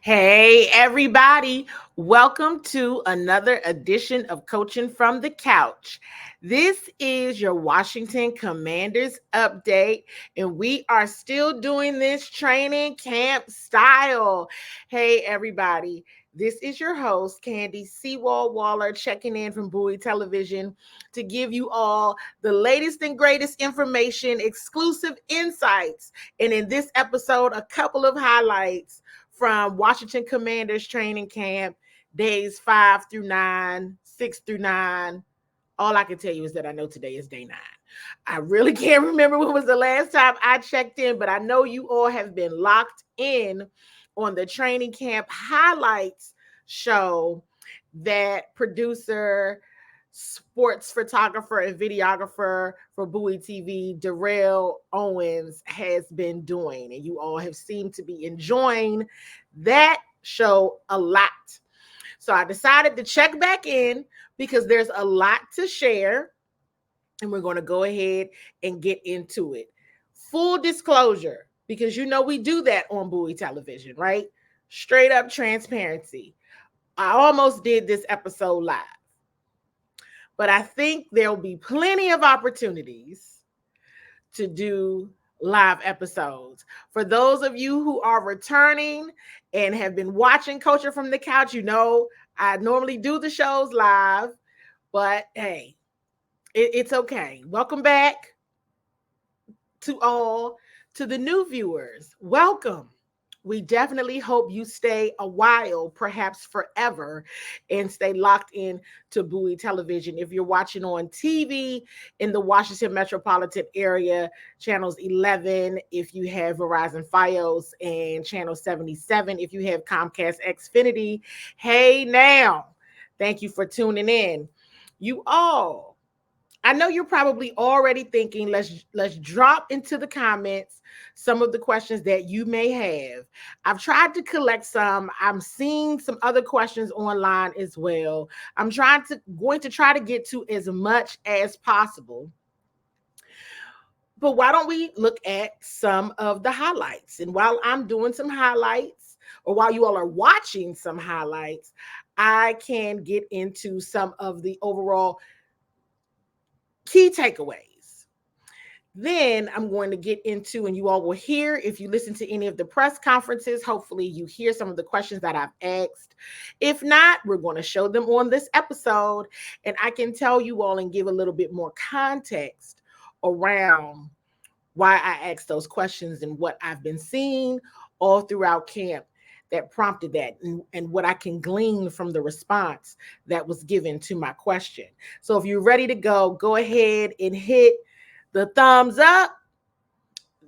Hey, everybody. Welcome to another edition of Coaching from the Couch. This is your Washington Commanders update, and we are still doing this training camp style. Hey, everybody. This is your host, Candi CWall Waller, checking in from Bowie Television to give you all the latest and greatest information, exclusive insights, and in this episode, a couple of highlights from Washington Commanders training camp, days 5 through 9, 6 through 9. All I can tell you is that I know today is day 9. I really can't remember when was the last time I checked in, but I know you all have been locked in on the training camp highlights show that producer, sports photographer, and videographer for Bowie TV, Darrell Owens, has been doing. And you all have seemed to be enjoying that show a lot. So I decided to check back in because there's a lot to share, and we're going to go ahead and get into it. Full disclosure, because you know we do that on Bowie Television, right? Straight up transparency. I almost did this episode live, but I think there'll be plenty of opportunities to do live episodes. For those of you who are returning and have been watching Coaching from the Couch, you know I normally do the shows live, but hey, it's okay. Welcome back to all. To the new viewers, welcome. We definitely hope you stay a while, perhaps forever, and stay locked in to Bowie Television. If you're watching on TV in the Washington metropolitan area, channels 11, if you have Verizon Fios, and channel 77, if you have Comcast Xfinity. Hey now, thank you for tuning in. You all, I know you're probably already thinking, let's drop into the comments some of the questions that you may have. I've tried to collect some. I'm seeing some other questions online as well. I'm going to try to get to as much as possible. But why don't we look at some of the highlights? And while I'm doing some highlights, or while you all are watching some highlights, I can get into some of the overall key takeaways. Then I'm going to get into, and you all will hear, if you listen to any of the press conferences, hopefully you hear some of the questions that I've asked. If not, we're going to show them on this episode, and I can tell you all and give a little bit more context around why I asked those questions and what I've been seeing all throughout camp that prompted that, and what I can glean from the response that was given to my question. So if you're ready to go ahead and hit the thumbs up,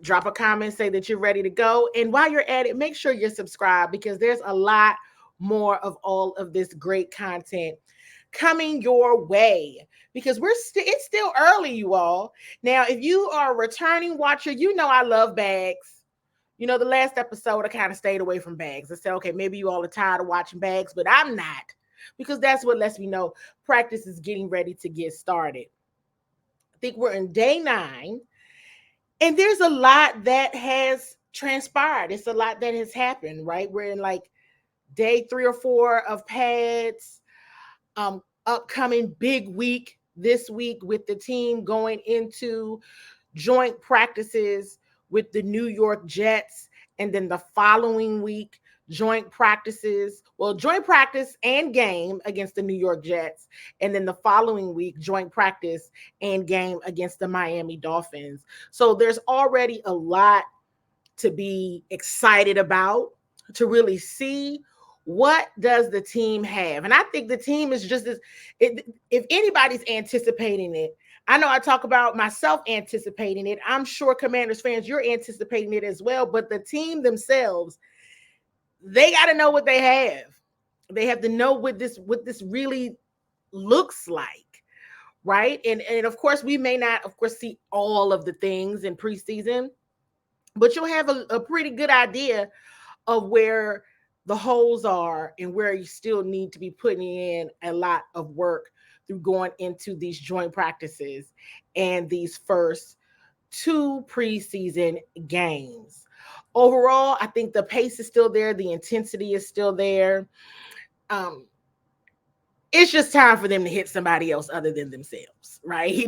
drop a comment, say that you're ready to go. And while you're at it, make sure you're subscribed, because there's a lot more of all of this great content coming your way, because it's still early, you all. Now, if you are a returning watcher, you know I love bags. You know, the last episode, I kind of stayed away from bags. I said, okay, maybe you all are tired of watching bags, but I'm not, because that's what lets me know practice is getting ready to get started. I think we're in day 9, and there's a lot that has transpired. It's a lot that has happened, right? We're in like day 3 or 4 of pads, upcoming big week this week with the team going into joint practices with the New York Jets, and then the following week joint practice and game against the New York Jets, and then the following week joint practice and game against the Miami Dolphins. So there's already a lot to be excited about, to really see what does the team have. And I think the team is just if anybody's anticipating it, I know I talk about myself anticipating it. I'm sure Commanders fans, you're anticipating it as well. But the team themselves, they got to know what they have. They have to know what this really looks like, right? And of course, we may not, of course, see all of the things in preseason, but you'll have a pretty good idea of where the holes are and where you still need to be putting in a lot of work through going into these joint practices and these first 2 preseason games. overall, I think the pace is still there. The intensity is still there. Um, it's just time for them to hit somebody else other than themselves, right?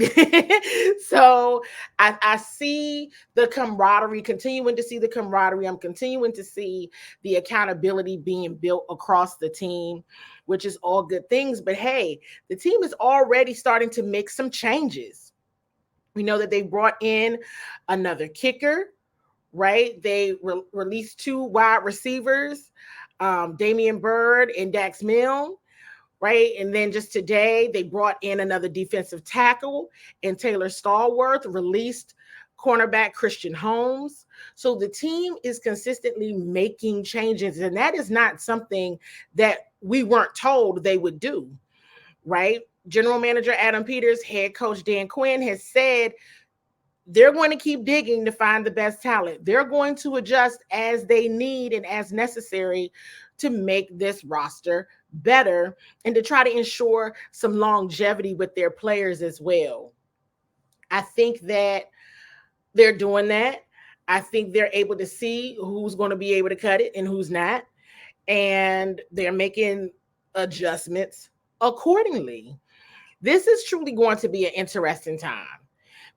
So I see the camaraderie, continuing to see the camaraderie. I'm continuing to see the accountability being built across the team, which is all good things. But hey, the team is already starting to make some changes. We know that they brought in another kicker, right? They released two wide receivers, Damian Bird and Dax Milne, right? And then just today, they brought in another defensive tackle and Taylor Stallworth, released cornerback Christian Holmes. So the team is consistently making changes, and that is not something that we weren't told they would do, right? General Manager Adam Peters, head coach Dan Quinn has said they're going to keep digging to find the best talent. They're going to adjust as they need and as necessary to make this roster better and to try to ensure some longevity with their players as well. I think that they're doing that. I think they're able to see who's going to be able to cut it and who's not. And they're making adjustments accordingly. This is truly going to be an interesting time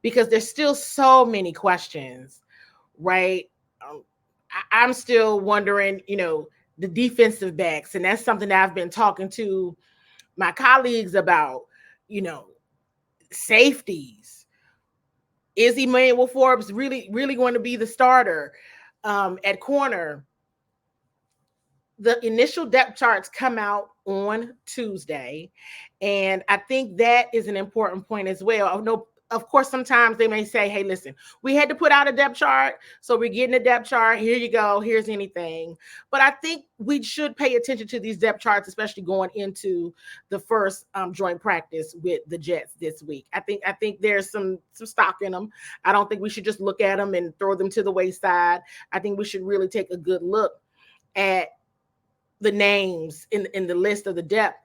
because there's still so many questions, right? I'm still wondering, the defensive backs, and that's something that I've been talking to my colleagues about, you know, safeties. Is Emmanuel Forbes really going to be the starter at corner? The initial depth charts come out on Tuesday, and I think that is an important point as well. I know, of course, sometimes they may say, hey, listen, we had to put out a depth chart, so we're getting a depth chart. Here you go. Here's anything. But I think we should pay attention to these depth charts, especially going into the first joint practice with the Jets this week. I think there's some stock in them. I don't think we should just look at them and throw them to the wayside. I think we should really take a good look at the names in the list of the depth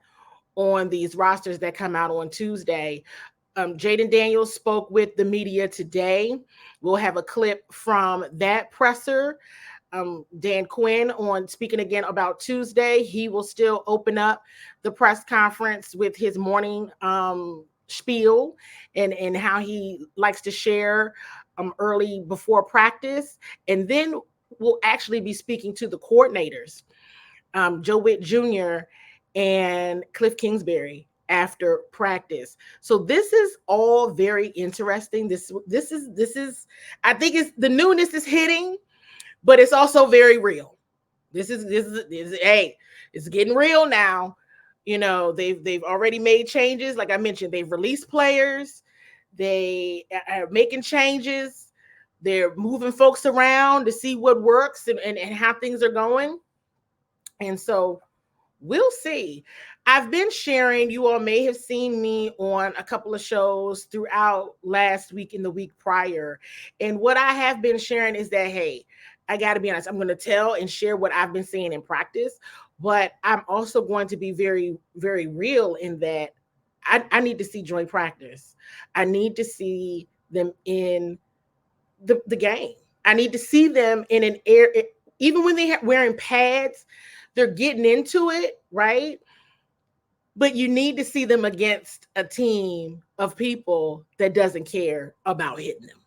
on these rosters that come out on Tuesday. Jaden Daniels spoke with the media today. We'll have a clip from that presser. Dan Quinn on speaking again about Tuesday. He will still open up the press conference with his morning spiel and how he likes to share early before practice. And then we'll actually be speaking to the coordinators, Joe Witt Jr. and Cliff Kingsbury after practice. So this is all very interesting. This is I think it's the newness is hitting, but it's also very real. This is hey, it's getting real now. They've already made changes. Like I mentioned, they've released players. They are making changes. They're moving folks around to see what works and how things are going. And so we'll see. I've been sharing, you all may have seen me on a couple of shows throughout last week and the week prior. And what I have been sharing is that, hey, I got to be honest, I'm going to tell and share what I've been seeing in practice, but I'm also going to be very, very real in that I need to see joint practice. I need to see them in the game. I need to see them in an air, even when they're wearing pads, they're getting into it, right? But you need to see them against a team of people that doesn't care about hitting them.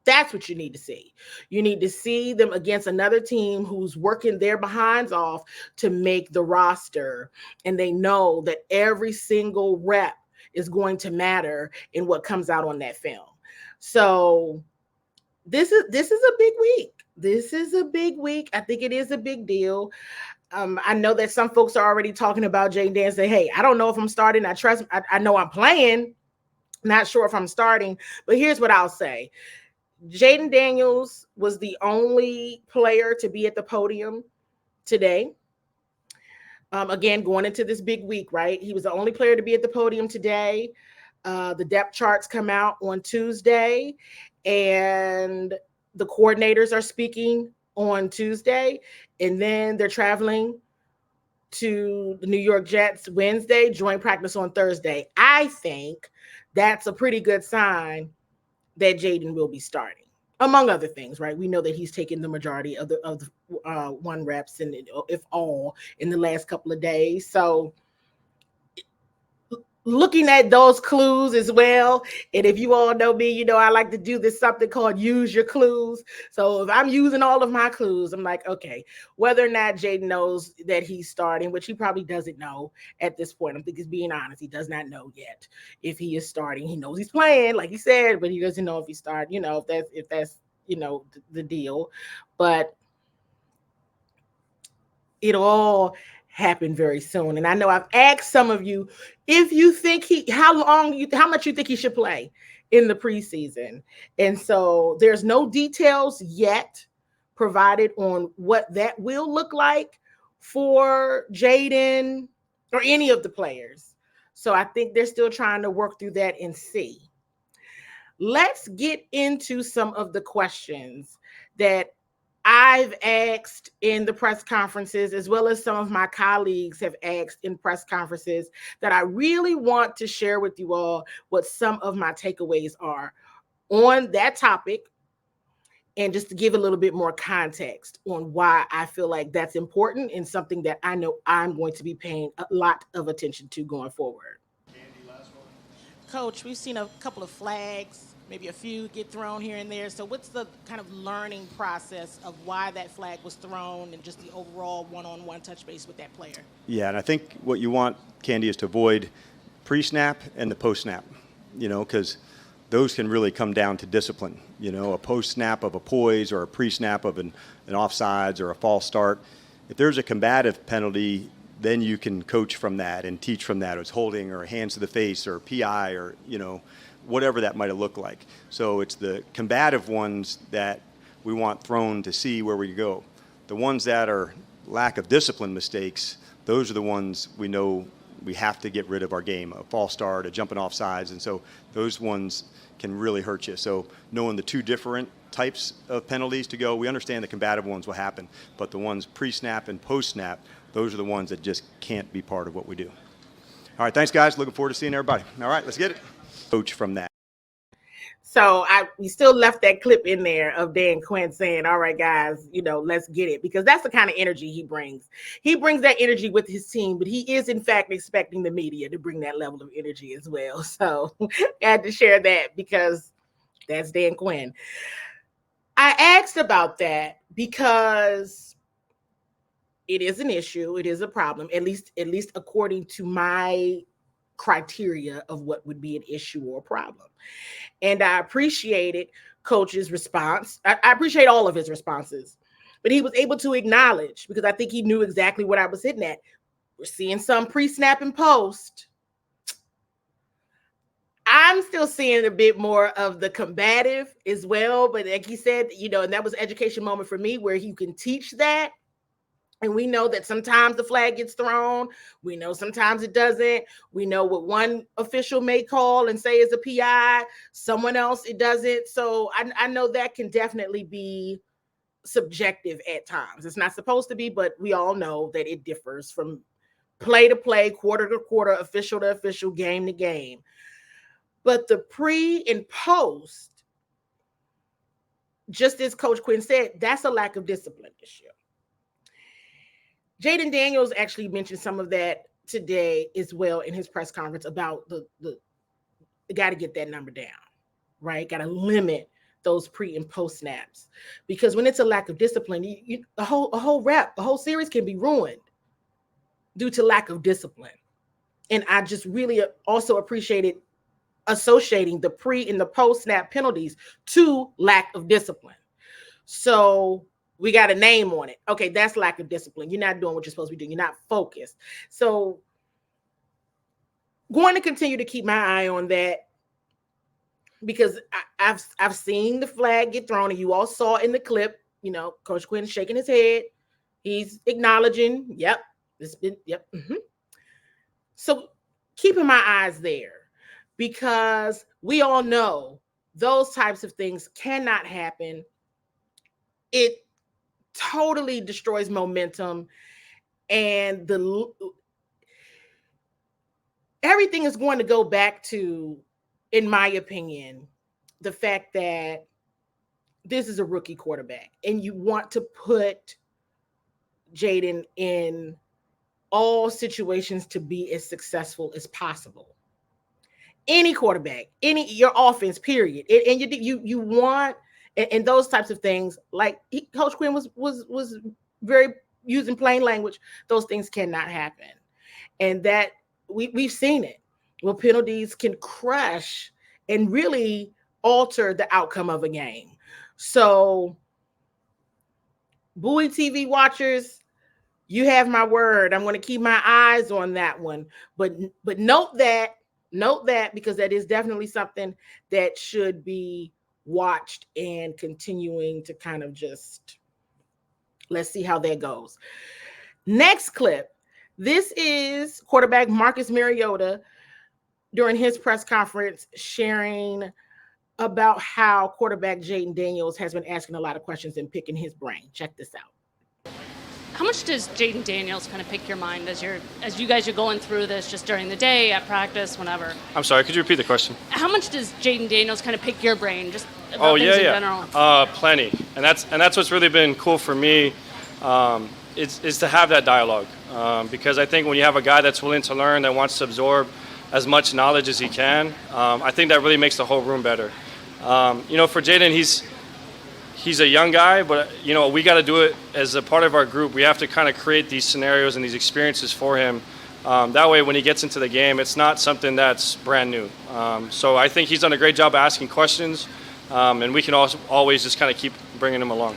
That's what you need to see. You need to see them against another team who's working their behinds off to make the roster. And they know that every single rep is going to matter in what comes out on that film. So this is a big week. This is a big week. I think it is a big deal. I know that some folks are already talking about Jaden Daniels. Say, hey, I don't know if I'm starting. I know I'm playing. Not sure if I'm starting. But here's what I'll say. Jaden Daniels was the only player to be at the podium today. Again, going into this big week, right? He was the only player to be at the podium today. The depth charts come out on Tuesday, and the coordinators are speaking on Tuesday, and then they're traveling to the New York Jets Wednesday, joint practice on Thursday. I think that's a pretty good sign that Jaden will be starting. among other things, right? We know that he's taken the majority of the one reps and if all in the last couple of days. So looking at those clues as well. And if you all know me, you know I like to do this something called use your clues. So if I'm using all of my clues, I'm like, okay, whether or not Jaden knows that he's starting, which he probably doesn't know at this point. I think he's being honest. He does not know yet if he is starting. He knows he's playing, like he said, but he doesn't know if he started, if that's the deal. But it'll all happen very soon. And I know I've asked some of you if you think how much you think he should play in the preseason. And so there's no details yet provided on what that will look like for Jaden or any of the players. So I think they're still trying to work through that and see. Let's get into some of the questions that I've asked in the press conferences, as well as some of my colleagues have asked in press conferences, that I really want to share with you all what some of my takeaways are on that topic, and just to give a little bit more context on why I feel like that's important and something that I know I'm going to be paying a lot of attention to going forward. Coach, we've seen a couple of flags, maybe a few get thrown here and there. So, what's the kind of learning process of why that flag was thrown and just the overall one-on-one touch base with that player? Yeah, and I think what you want, Candi, is to avoid pre-snap and the post-snap, because those can really come down to discipline. A post-snap of a poise or a pre-snap of an offsides or a false start. If there's a combative penalty, then you can coach from that and teach from that. It's holding or hands to the face or PI or, whatever that might have looked like. So it's the combative ones that we want thrown to see where we go. The ones that are lack of discipline mistakes, those are the ones we know we have to get rid of our game. A false start, a jumping off sides, and so those ones can really hurt you. So knowing the two different types of penalties to go, we understand the combative ones will happen, but the ones pre-snap and post-snap, those are the ones that just can't be part of what we do. All right, thanks, guys. Looking forward to seeing everybody. All right, let's get it. Coach from that. So we still left that clip in there of Dan Quinn saying, all right, guys, let's get it, because that's the kind of energy he brings. He brings that energy with his team, but he is, in fact, expecting the media to bring that level of energy as well. So I had to share that because that's Dan Quinn. I asked about that because it is an issue. It is a problem, at least according to my criteria of what would be an issue or a problem. And I appreciated Coach's response. I appreciate all of his responses, but he was able to acknowledge, because I think he knew exactly what I was hitting at. We're seeing some pre-snap and post. I'm still seeing a bit more of the combative as well, but like he said, and that was an education moment for me where you can teach that. And we know that sometimes the flag gets thrown. We know sometimes it doesn't. We know what one official may call and say is a PI. Someone else, it doesn't. So I know that can definitely be subjective at times. It's not supposed to be, but we all know that it differs from play to play, quarter to quarter, official to official, game to game. But the pre and post, just as Coach Quinn said, that's a lack of discipline issue. Jaden Daniels actually mentioned some of that today as well in his press conference about the got to get that number down, right? Got to limit those pre and post snaps, because when it's a lack of discipline, a whole series can be ruined due to lack of discipline. And I just really also appreciated associating the pre and the post snap penalties to lack of discipline. So we got a name on it. Okay, that's lack of discipline. You're not doing what you're supposed to be doing. You're not focused. So going to continue to keep my eye on that, because I've seen the flag get thrown, and you all saw in the clip, Coach Quinn shaking his head. He's acknowledging, yep, it's been, yep. Mm-hmm. So keeping my eyes there, because we all know those types of things cannot happen. It totally destroys momentum, and everything is going to go back to, in my opinion, the fact that this is a rookie quarterback, and you want to put Jaden in all situations to be as successful as possible. Any quarterback, any your offense, period. And you want and those types of things. Like Coach Quinn was very using plain language. Those things cannot happen, and that we've seen it. Well, penalties can crush and really alter the outcome of a game. So, Bowie TV watchers, you have my word. I'm going to keep my eyes on that one. But note that because that is definitely something that should be watched and continuing to kind of just let's see how that goes. Next clip. This is quarterback Marcus Mariota during his press conference sharing about how quarterback Jaden Daniels has been asking a lot of questions and picking his brain. Check this out. How much does Jaden Daniels kind of pick your mind as you guys are going through this, just during the day, at practice, whenever? I'm sorry, could you repeat the question? How much does Jaden Daniels kind of pick your brain, just about things in general? Plenty, and that's what's really been cool for me, is to have that dialogue, because I think when you have a guy that's willing to learn, that wants to absorb as much knowledge as he can, I think that really makes the whole room better. For Jaden, he's a young guy, but we got to do it as a part of our group. We have to kind of create these scenarios and these experiences for him. That way, when he gets into the game, it's not something that's brand new. So I think he's done a great job asking questions, and we can also always just kind of keep bringing him along.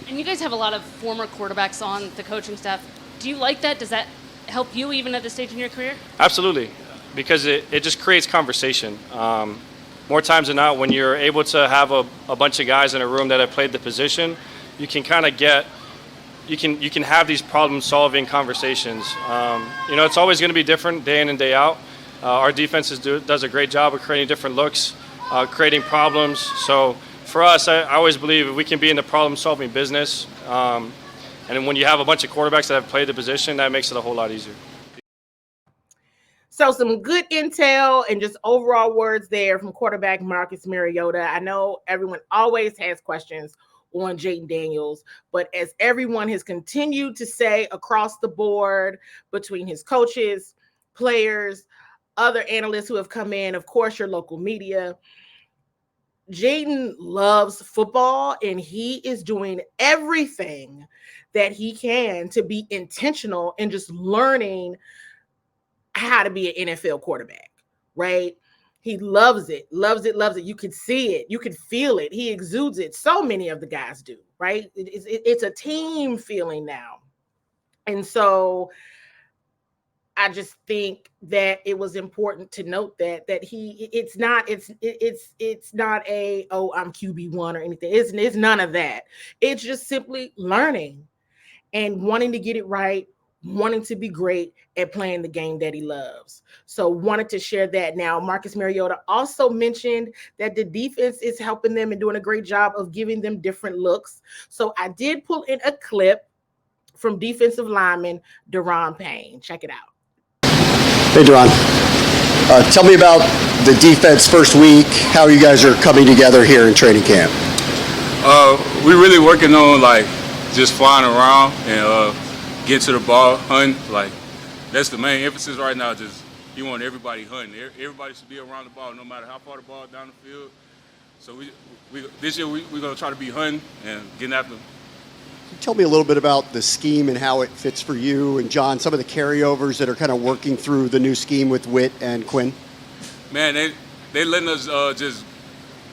And you guys have a lot of former quarterbacks on the coaching staff. Do you like that? Does that help you even at this stage in your career? Absolutely, because it just creates conversation. More times than not, when you're able to have a bunch of guys in a room that have played the position, you can kind of you can have these problem-solving conversations. It's always going to be different day in and day out. Our defense does a great job of creating different looks, creating problems. So for us, I always believe if we can be in the problem-solving business, and when you have a bunch of quarterbacks that have played the position, that makes it a whole lot easier. So some good intel and just overall words there from quarterback Marcus Mariota. I know everyone always has questions on Jaden Daniels, but as everyone has continued to say across the board between his coaches, players, other analysts who have come in, of course, your local media, Jaden loves football and he is doing everything that he can to be intentional and just learning how to be an NFL quarterback, right? He loves it. You can see it. You can feel it. He exudes it. So many of the guys do, right? It's a team feeling now. And so I just think that it was important to note that it's not a, oh, I'm QB1 or anything. It's none of that. It's just simply learning and wanting to get it right, wanting to be great at playing the game that he loves. So wanted to share that. Now, Marcus Mariota also mentioned that the defense is helping them and doing a great job of giving them different looks. So I did pull in a clip from defensive lineman Deron Payne. Check it out. Hey, Deron. Tell me about the defense first week, how you guys are coming together here in training camp. We're really working on just flying around and get to the ball, hunting. That's the main emphasis right now. Just you want everybody hunting. Everybody should be around the ball, no matter how far the ball down the field. So this year we're gonna try to be hunting and getting after them. Tell me a little bit about the scheme and how it fits for you and John. Some of the carryovers that are kind of working through the new scheme with Witt and Quinn. Man, they letting us just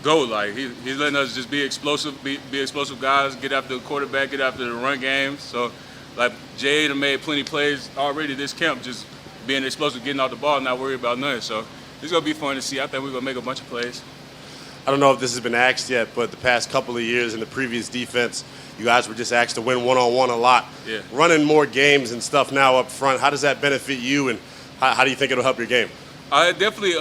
go. He's letting us just be explosive, be explosive guys. Get after the quarterback, get after the run game. So. Jade made plenty of plays already this camp, just being explosive, getting out the ball, not worried about nothing. So it's going to be fun to see. I think we're going to make a bunch of plays. I don't know if this has been asked yet, but the past couple of years in the previous defense, you guys were just asked to win one-on-one a lot. Yeah. Running more games and stuff now up front, how does that benefit you, and how do you think it'll help your game? I definitely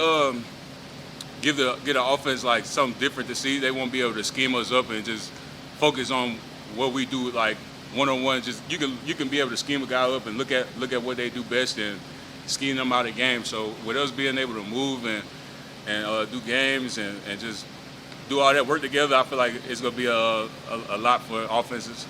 get our offense something different to see. They won't be able to scheme us up and just focus on what we do one-on-one. Just you can be able to scheme a guy up and look at what they do best and scheme them out of game. So with us being able to move and do games and just do all that work together, I feel like it's going to be a lot for offenses.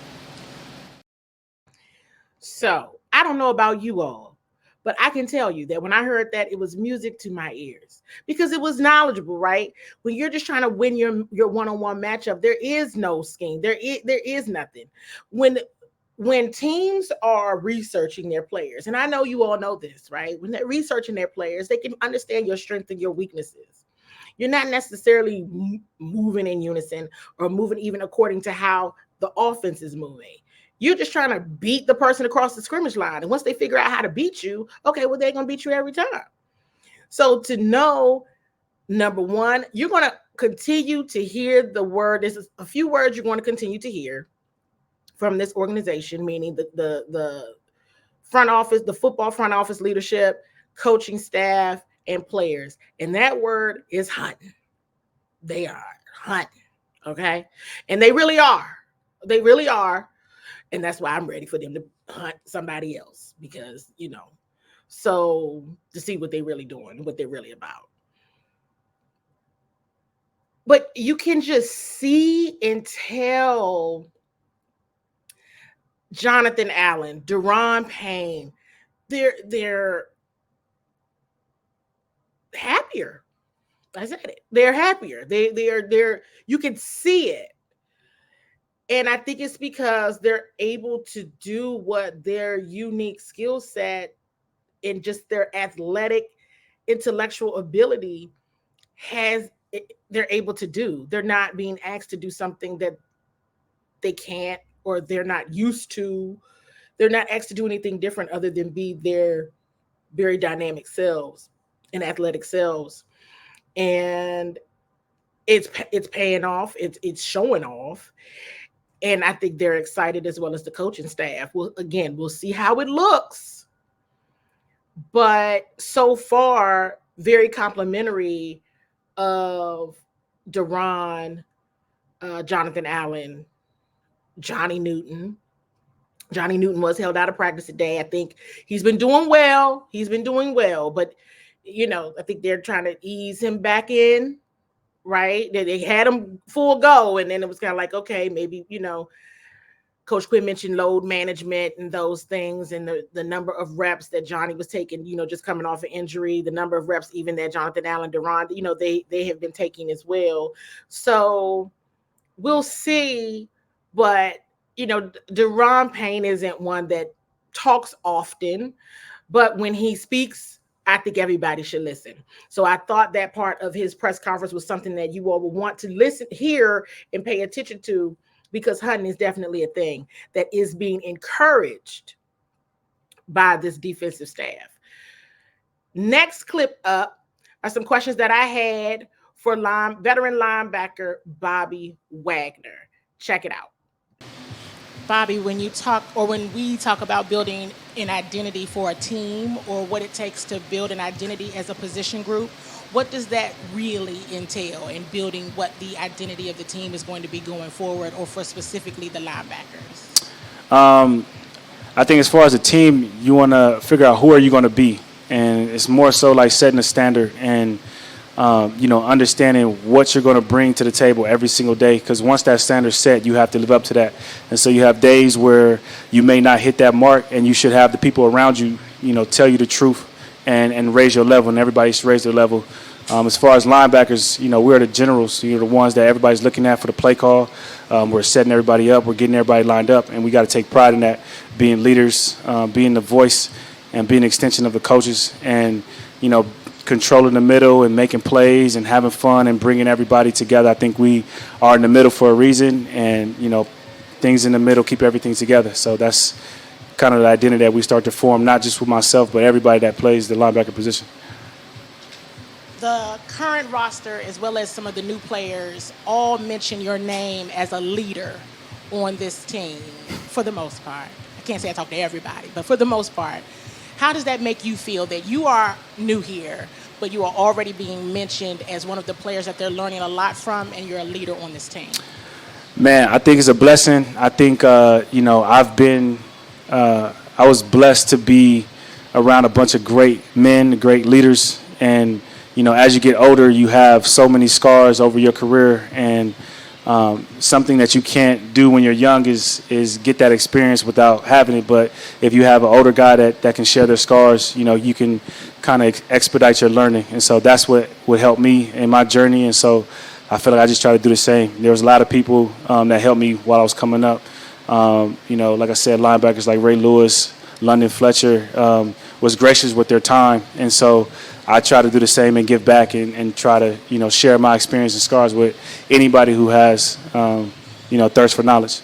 So I don't know about you all, but I can tell you that when I heard that, it was music to my ears because it was knowledgeable, right? When you're just trying to win your one-on-one matchup, there is no scheme. There is nothing. When teams are researching their players, and I know you all know this, right? When they're researching their players, they can understand your strengths and your weaknesses. You're not necessarily moving in unison or moving even according to how the offense is moving. You're just trying to beat the person across the scrimmage line. And once they figure out how to beat you, okay, well, they're going to beat you every time. So to know, number one, you're going to continue to hear the word. This is a few words you're going to continue to hear from this organization, meaning the front office, the football front office leadership, coaching staff, and players. And that word is hunting. They are hunting, okay? And they really are. They really are. And that's why I'm ready for them to hunt somebody else because, so to see what they're really doing, what they're really about. But you can just see and tell Jonathan Allen, Deron Payne, they're happier. I said it. They're happier. They're you can see it. And I think it's because they're able to do what their unique skill set and just their athletic, intellectual ability they're able to do. They're not being asked to do something that they can't or they're not used to. They're not asked to do anything different other than be their very dynamic selves and athletic selves. And it's paying off. It's showing off. And I think they're excited as well as the coaching staff. We'll see how it looks. But so far, very complimentary of Deron, Jonathan Allen, Johnny Newton. Johnny Newton was held out of practice today. I think he's been doing well. But, I think they're trying to ease him back in, right? They had him full go. And then it was kind of like, okay, maybe, Coach Quinn mentioned load management and those things and the number of reps that Johnny was taking, just coming off an injury, the number of reps even that Jonathan Allen, Deron, they have been taking as well. So we'll see. But, Deron Payne isn't one that talks often, but when he speaks, I think everybody should listen. So I thought that part of his press conference was something that you all would want to hear and pay attention to, because hunting is definitely a thing that is being encouraged by this defensive staff. Next clip up are some questions that I had for veteran linebacker Bobby Wagner. Check it out. Bobby, when we talk about building an identity for a team or what it takes to build an identity as a position group, what does that really entail in building what the identity of the team is going to be going forward, or for specifically the linebackers? I think as far as a team, you want to figure out who are you going to be. And it's more so like setting a standard and understanding what you're going to bring to the table every single day, because once that standard's set, you have to live up to that. And so you have days where you may not hit that mark, and you should have the people around you, tell you the truth and raise your level, and everybody should raise their level. As far as linebackers, we're the generals, the ones that everybody's looking at for the play call. We're setting everybody up, we're getting everybody lined up, and we got to take pride in that, being leaders, being the voice, and being an extension of the coaches, and, controlling the middle and making plays and having fun and bringing everybody together. I think we are in the middle for a reason, and, things in the middle keep everything together. So that's kind of the identity that we start to form, not just with myself, but everybody that plays the linebacker position. The current roster, as well as some of the new players, all mention your name as a leader on this team, for the most part. I can't say I talk to everybody, but for the most part. How does that make you feel that you are new here, but you are already being mentioned as one of the players that they're learning a lot from, and you're a leader on this team? Man, I think it's a blessing. I think, I was blessed to be around a bunch of great men, great leaders, and, as you get older, you have so many scars over your career, and something that you can't do when you're young is get that experience without having it. But if you have an older guy that can share their scars, you can kind of expedite your learning. And so that's what would help me in my journey. And so I feel like I just try to do the same. There was a lot of people that helped me while I was coming up. Like I said, linebackers like Ray Lewis, London Fletcher was gracious with their time. And so I try to do the same and give back and try to, share my experience and scars with anybody who has, thirst for knowledge.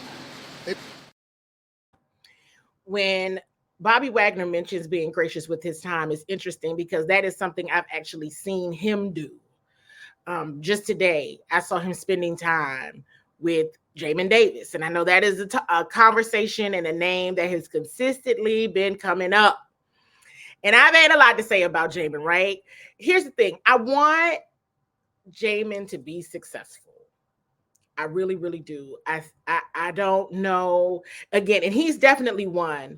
When Bobby Wagner mentions being gracious with his time, it's interesting because that is something I've actually seen him do. Just today, I saw him spending time with Jamin Davis. And I know that is a conversation and a name that has consistently been coming up. And I've had a lot to say about Jamin, right? Here's the thing. I want Jamin to be successful. I really, really do. I don't know. Again, and he's definitely one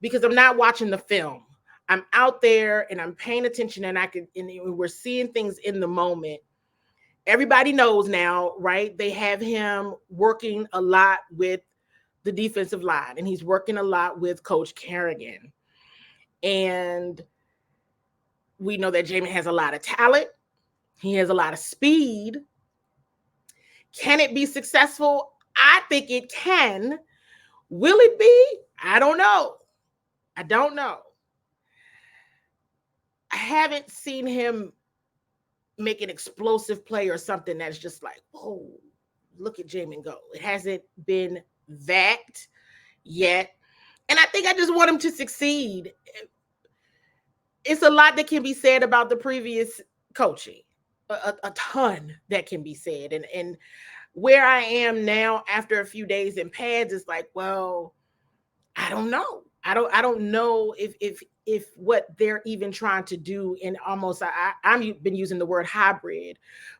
because I'm not watching the film. I'm out there and I'm paying attention, and we're seeing things in the moment. Everybody knows now, right? They have him working a lot with the defensive line, and he's working a lot with Coach Kerrigan. And we know that Jamin has a lot of talent. He has a lot of speed. Can it be successful? I think it can. Will it be? I don't know. I haven't seen him make an explosive play or something that's just like, whoa, look at Jamin go. It hasn't been that yet. And I think I just want him to succeed. It's a lot that can be said about the previous coaching, a ton that can be said. And where I am now after a few days in pads is like, well, I don't know. I don't know if what they're even trying to do in almost, I'm been using the word hybrid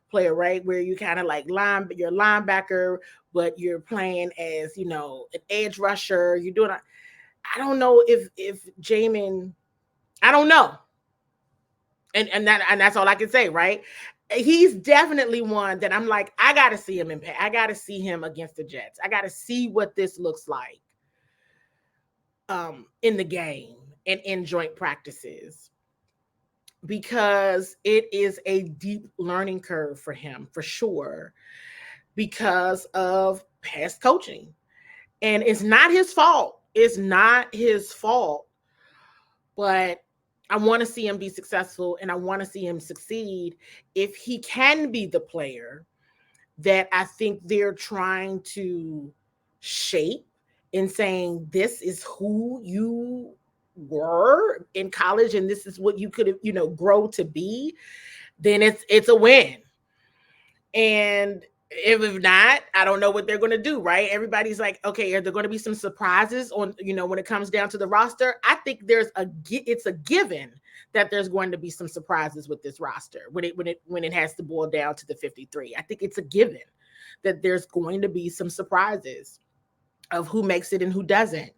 player, right? Where you kind of like you're linebacker, but you're playing as, an edge rusher. You're doing, I don't know if Jamin, I don't know. And that's all I can say, right? He's definitely one that I'm like, I got to see him I got to see him against the Jets. I got to see what this looks like in the game and in joint practices, because it is a deep learning curve for him, for sure, because of past coaching. And it's not his fault. It's not his fault. But I want to see him be successful, and I want to see him succeed if he can be the player that I think they're trying to shape in saying, this is who you were in college and this is what you could, grow to be. Then it's a win. And if not, I don't know what they're going to do, right? Everybody's like, okay, are there going to be some surprises on, when it comes down to the roster? I think it's a given that there's going to be some surprises with this roster when it has to boil down to the 53. I think it's a given that there's going to be some surprises of who makes it and who doesn't.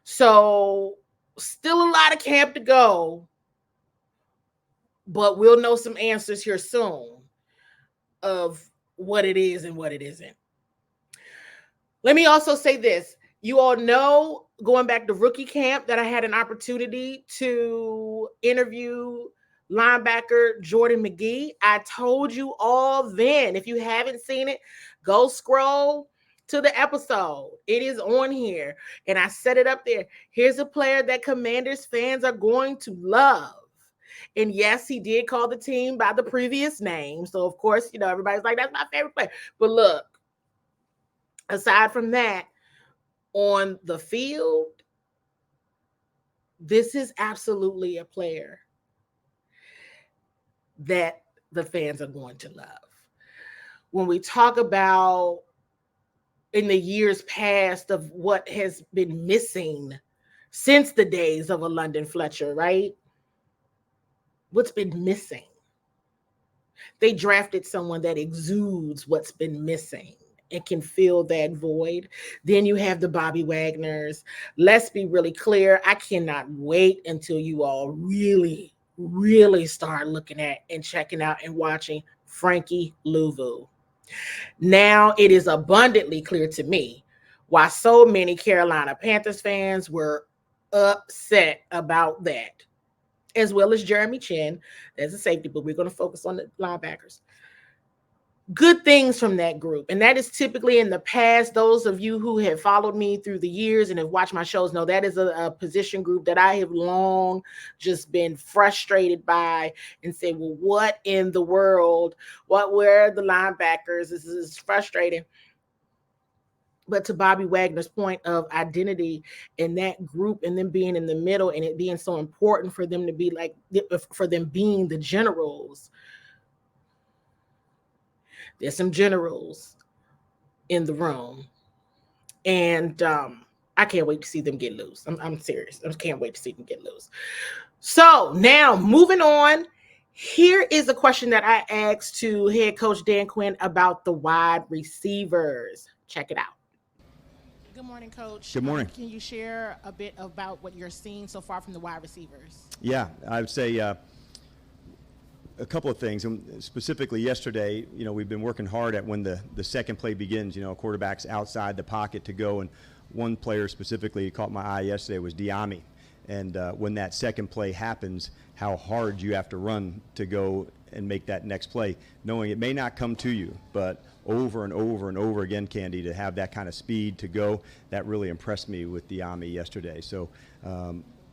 So still a lot of camp to go, but we'll know some answers here soon of what it is and what it isn't. Let me also say this. You all know, going back to rookie camp, that I had an opportunity to interview linebacker Jordan McGee. I told you all then, if you haven't seen it, go scroll to the episode. It is on here. And I set it up there. Here's a player that Commanders fans are going to love. And yes, he did call the team by the previous name. So, of course, everybody's like, that's my favorite player. But look, aside from that, on the field, this is absolutely a player that the fans are going to love. When we talk about in the years past of what has been missing since the days of a London Fletcher, right? What's been missing? They drafted someone that exudes what's been missing and can fill that void. Then you have the Bobby Wagners. Let's be really clear. I cannot wait until you all really, really start looking at and checking out and watching Frankie Louvu. Now it is abundantly clear to me why so many Carolina Panthers fans were upset about that, as well as Jeremy Chin as a safety, but we're going to focus on the linebackers. Good things from that group. And that is typically in the past. Those of you who have followed me through the years and have watched my shows know that is a position group that I have long just been frustrated by and say, well, what in the world? Where are the linebackers? This is frustrating. But to Bobby Wagner's point of identity in that group and them being in the middle and it being so important for them to be like, for them being the generals. There's some generals in the room. And I can't wait to see them get loose. I'm serious. I can't wait to see them get loose. So now moving on. Here is a question that I asked to head coach Dan Quinn about the wide receivers. Check it out. Good morning, Coach. Good morning. Can you share a bit about what you're seeing so far from the wide receivers? Yeah, I would say a couple of things. And specifically yesterday, we've been working hard at when the second play begins, quarterback's outside the pocket to go. And one player specifically caught my eye yesterday was Diami. And when that second play happens, how hard you have to run to go and make that next play, knowing it may not come to you, but over and over and over again, Candi, to have that kind of speed to go, that really impressed me with Diami yesterday. So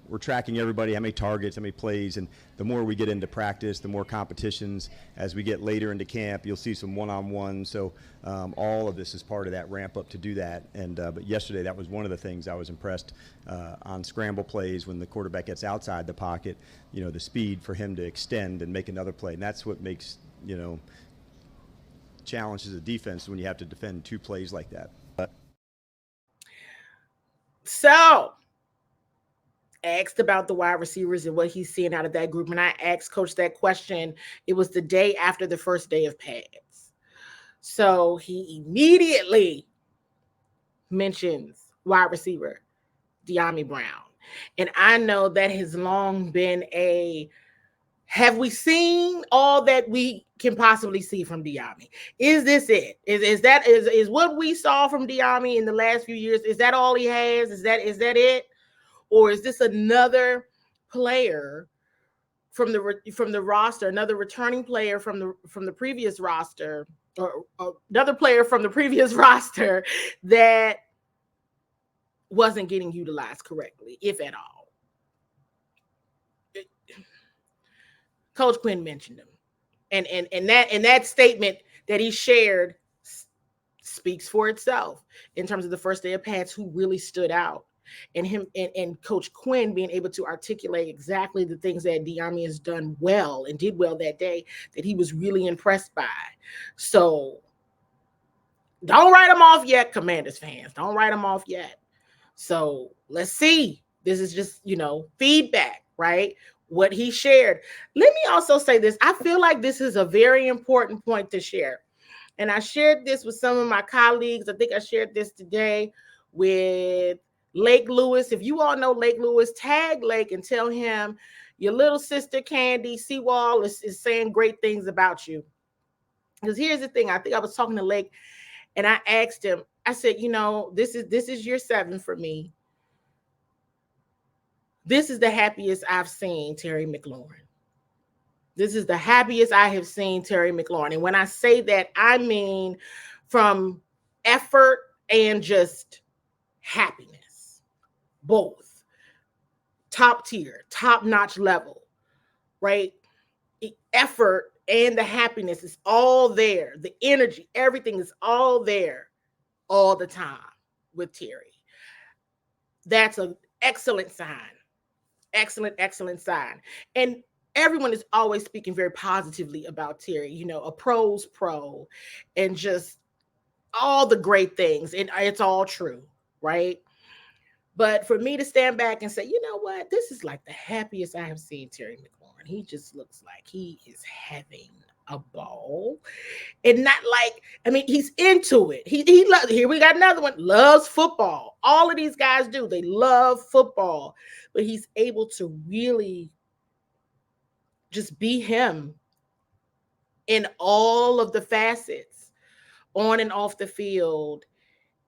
we're tracking everybody, how many targets, how many plays, and the more we get into practice, the more competitions. As we get later into camp, you'll see some one-on-one. So all of this is part of that ramp up to do that. And but yesterday, that was one of the things I was impressed on scramble plays when the quarterback gets outside the pocket. The speed for him to extend and make another play, and that's what makes challenges the defense when you have to defend two plays like that. So asked about the wide receivers and what he's seeing out of that group. And I asked Coach that question. It was the day after the first day of pads. So he immediately mentions wide receiver Dyami Brown. And I know that has long been have we seen all that we can possibly see from Dyami? Is this it? Is what we saw from Dyami in the last few years? Is that all he has? Is that it? Or is this another player from the roster, another returning player from the previous roster, or another player from the previous roster that wasn't getting utilized correctly, if at all? Coach Quinn mentioned him, and that statement that he shared speaks for itself in terms of the first day of pads, who really stood out. And him and Coach Quinn being able to articulate exactly the things that Dyami has done well and did well that day that he was really impressed by. So don't write him off yet, Commanders fans. Don't write him off yet. So let's see. This is just, feedback, right? What he shared. Let me also say this. I feel like this is a very important point to share. And I shared this with some of my colleagues. I think I shared this today with Lake Lewis. If you all know Lake Lewis, tag Lake and tell him your little sister Candi CWall is saying great things about you. Because here's the thing. I think I was talking to Lake and I asked him, I said, this is year 7 for me. This is the happiest I've seen Terry McLaurin. This is the happiest I have seen Terry McLaurin. And when I say that, I mean from effort and just happiness. Both. Top tier, top-notch level, right? The effort and the happiness is all there. The energy, everything is all there all the time with Terry. That's an excellent sign. Excellent sign. And everyone is always speaking very positively about Terry, a pro's pro, and just all the great things. And it's all true, right? But for me to stand back and say, you know what, this is like the happiest I have seen Terry McLaurin. He just looks like he is having a ball. And not like, he's into it. He here we got another one, loves football. All of these guys do. They love football. But he's able to really just be him in all of the facets, on and off the field.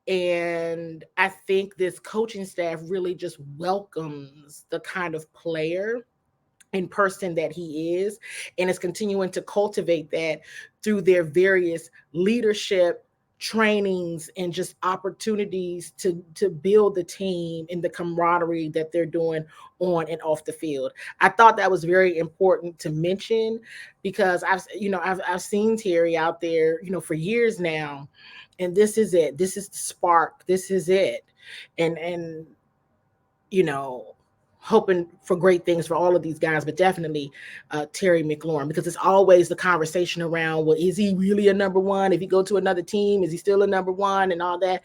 And I think this coaching staff really just welcomes the kind of player and person that he is, and is continuing to cultivate that through their various leadership trainings and just opportunities to build the team and the camaraderie that they're doing on and off the field. I thought that was very important to mention, because I've seen Terry out there, for years now, and this is it. This is the spark. This is it. And hoping for great things for all of these guys, but definitely Terry McLaurin, because it's always the conversation around, well, is he really a number one? If he go to another team, is he still a number one, and all that?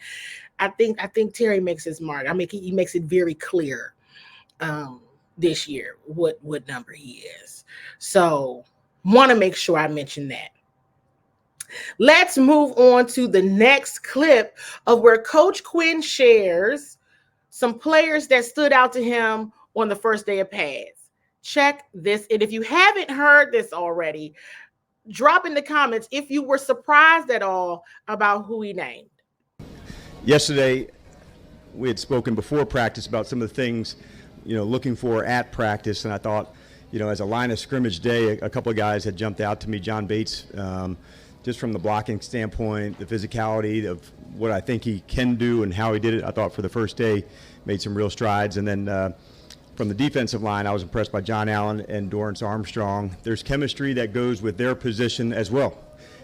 I think Terry makes his mark. He makes it very clear this year what number he is. So want to make sure I mention that. Let's move on to the next clip of where Coach Quinn shares some players that stood out to him on the first day of pads. Check this. And if you haven't heard this already, drop in the comments if you were surprised at all about who he named. Yesterday, we had spoken before practice about some of the things, looking for at practice. And I thought, as a line of scrimmage day, a couple of guys had jumped out to me. John Bates, just from the blocking standpoint, the physicality of what I think he can do and how he did it. I thought for the first day made some real strides. And then from the defensive line, I was impressed by John Allen and Dorrance Armstrong. There's chemistry that goes with their position as well.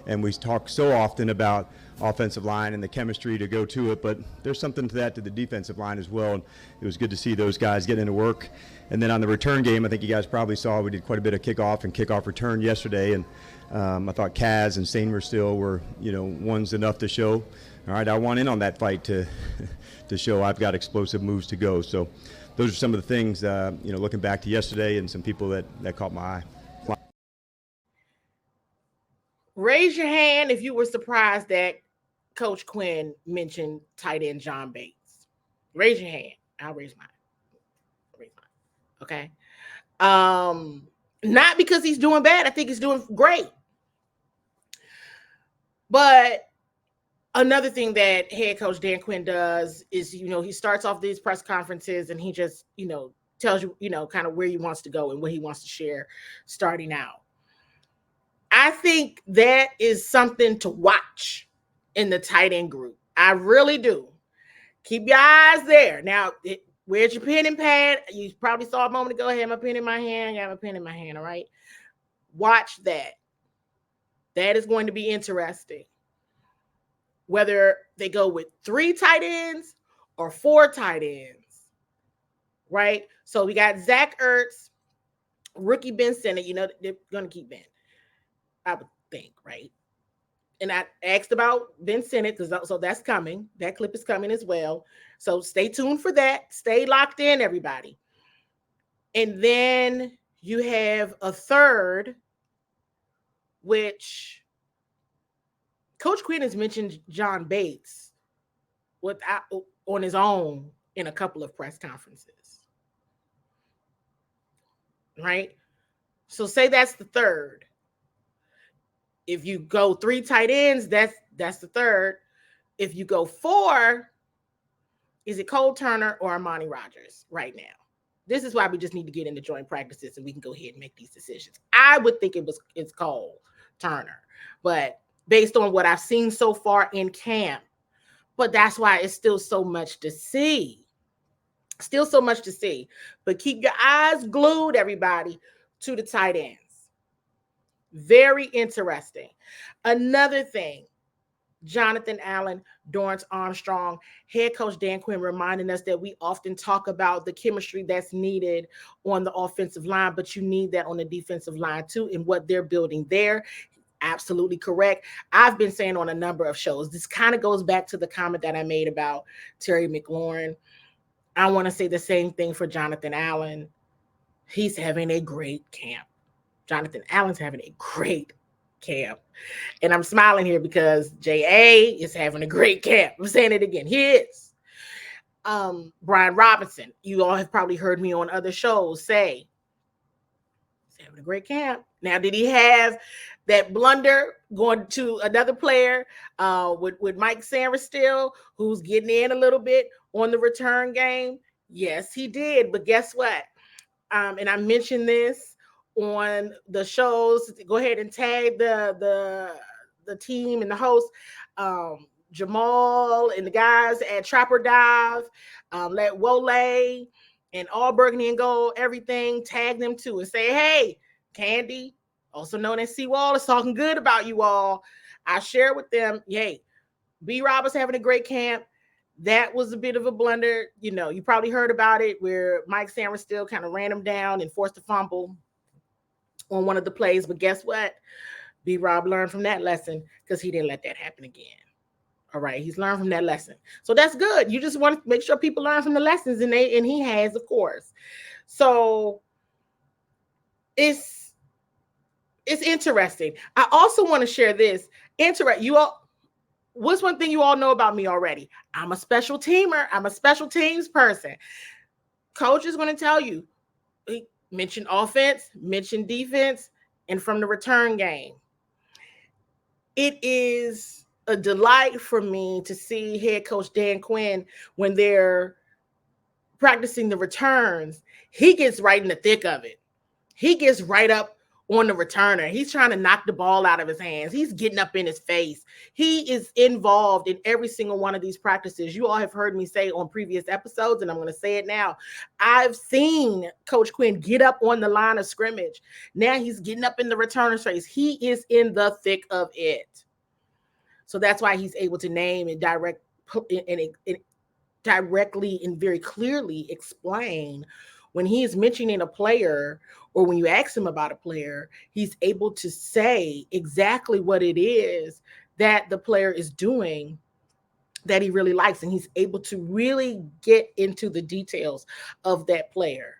And we talk so often about offensive line and the chemistry to go to it, but there's something to that to the defensive line as well. And it was good to see those guys get into work. And then on the return game, I think you guys probably saw we did quite a bit of kickoff and kickoff return yesterday. And I thought Kaz and Sainer still were, ones enough to show, all right, I want in on that fight to show I've got explosive moves to go. So those are some of the things, looking back to yesterday, and some people that caught my eye. Raise your hand if you were surprised that Coach Quinn mentioned tight end John Bates. Raise your hand. I'll raise mine. Okay. Not because he's doing bad. I think he's doing great. But another thing that head coach Dan Quinn does is, he starts off these press conferences and he just, tells you, kind of where he wants to go and what he wants to share starting out. I think that is something to watch in the tight end group. I really do. Keep your eyes there. Now, where's your pen and pad? You probably saw a moment ago. I have my pen in my hand. I have a pen in my hand, all right? Watch that. That is going to be interesting. Whether they go with 3 tight ends or 4 tight ends, right? So we got Zach Ertz, rookie Ben Sinnott. They're going to keep Ben, I would think, right? And I asked about Ben Sinnott, so that's coming. That clip is coming as well. So stay tuned for that. Stay locked in, everybody. And then you have a third, which Coach Quinn has mentioned John Bates on his own in a couple of press conferences. Right? So say that's the third. If you go 3 tight ends, that's the third. If you go 4, is it Cole Turner or Amani Rogers right now? This is why we just need to get into joint practices and we can go ahead and make these decisions. I would think it's Cole Turner, but based on what I've seen so far in camp, but that's why it's still so much to see. Still so much to see. But keep your eyes glued, everybody, to the tight ends. Very interesting. Another thing, Jonathan Allen, Dorrance Armstrong, head coach Dan Quinn reminding us that we often talk about the chemistry that's needed on the offensive line, but you need that on the defensive line too, and what they're building there. Absolutely correct. I've been saying on a number of shows, this kind of goes back to the comment that I made about Terry McLaurin. I want to say the same thing for Jonathan Allen. He's having a great camp. Jonathan Allen's having a great camp. And I'm smiling here because J.A. is having a great camp. I'm saying it again. He is. Brian Robinson, you all have probably heard me on other shows say, He's having a great camp. Now, did he have that blunder going to another player with Mike Sanders still, who's getting in a little bit on the return game? Yes, he did. But guess what? And I mentioned this on the shows. Go ahead and tag the team and the host, CWall and the guys at Trapper Dive, let Wole and all Burgundy and Gold, everything, tag them too and say, hey, Candi, also known as CWall, is talking good about you all. I share with them, hey, B Rob is having a great camp. That was a bit of a blunder. You know, you probably heard about it where Mike Sanders still kind of ran him down and forced a fumble on one of the plays. But guess what? B Rob learned from that lesson because he didn't let that happen again. All right, he's learned from that lesson. So that's good. You just want to make sure people learn from the lessons, and he has, of course. So it's interesting. I also want to share this. You all, what's one thing you all know about me already? I'm a special teamer. I'm a special teams person. Coach is going to tell you, he mentioned offense, mentioned defense, and from the return game. It is a delight for me to see head coach Dan Quinn when they're practicing the returns. He gets right in the thick of it. He gets right up on the returner. He's trying to knock the ball out of his hands. He's getting up in his face. He is involved in every single one of these practices. You all have heard me say on previous episodes, and I'm going to say it now. I've seen Coach Quinn get up on the line of scrimmage. Now he's getting up in the returner's face. He is in the thick of it. So that's why he's able to name and directly and very clearly explain when he is mentioning a player, or when you ask him about a player, he's able to say exactly what it is that the player is doing that he really likes. And he's able to really get into the details of that player,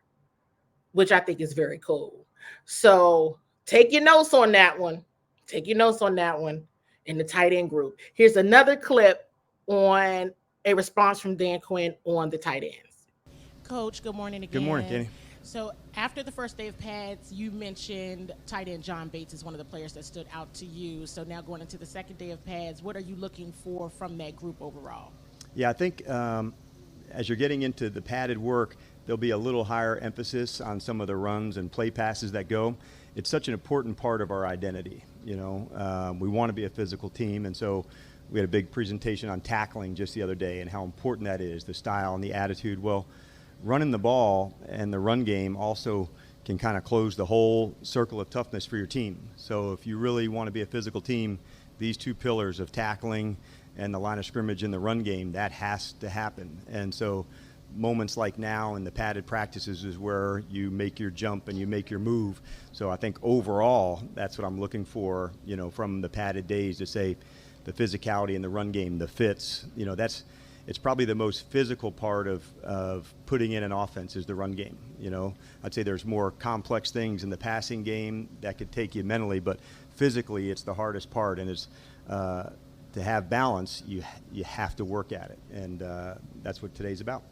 which I think is very cool. So take your notes on that one. Take your notes on that one in the tight end group. Here's another clip on a response from Dan Quinn on the tight ends. Coach, good morning again. Good morning, Kenny. So after the first day of pads, you mentioned tight end John Bates is one of the players that stood out to you. So now going into the second day of pads, what are you looking for from that group overall? Yeah, I think as you're getting into the padded work, there'll be a little higher emphasis on some of the runs and play passes that go. It's such an important part of our identity. You know, we want to be a physical team, and so we had a big presentation on tackling just the other day and how important that is, the style and the attitude. Well, running the ball and the run game also can kind of close the whole circle of toughness for your team. So if you really want to be a physical team, these two pillars of tackling and the line of scrimmage in the run game, that has to happen. And so moments like now in the padded practices is where you make your jump and you make your move. So I think overall, that's what I'm looking for, you know, from the padded days, to say the physicality in the run game, the fits, you know, it's probably the most physical part of putting in an offense is the run game. You know, I'd say there's more complex things in the passing game that could take you mentally, but physically it's the hardest part. And it's to have balance, you have to work at it, and that's what today's about.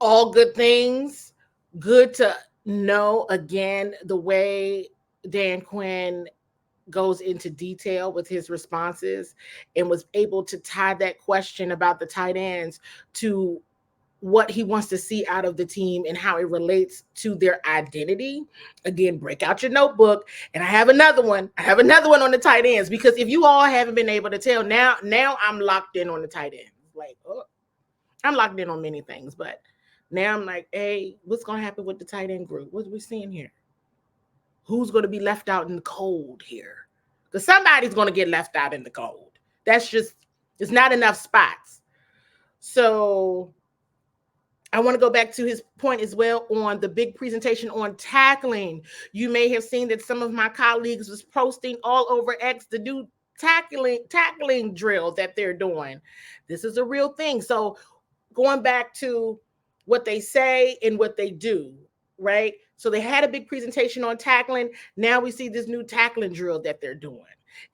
All good things. Good to know, again, the way Dan Quinn goes into detail with his responses and was able to tie that question about the tight ends to what he wants to see out of the team and how it relates to their identity. Again, break out your notebook. And I have another one. On the tight ends, because if you all haven't been able to tell, now I'm locked in on the tight ends. Like, oh, I'm locked in on many things, but now I'm like, hey, what's going to happen with the tight end group? What are we seeing here? Who's going to be left out in the cold here? Because somebody's going to get left out in the cold. That's just, it's not enough spots. So I want to go back to his point as well on the big presentation on tackling. You may have seen that some of my colleagues was posting all over X the new tackling drill that they're doing. This is a real thing. So going back to what they say and what they do, right? So they had a big presentation on tackling. Now we see this new tackling drill that they're doing.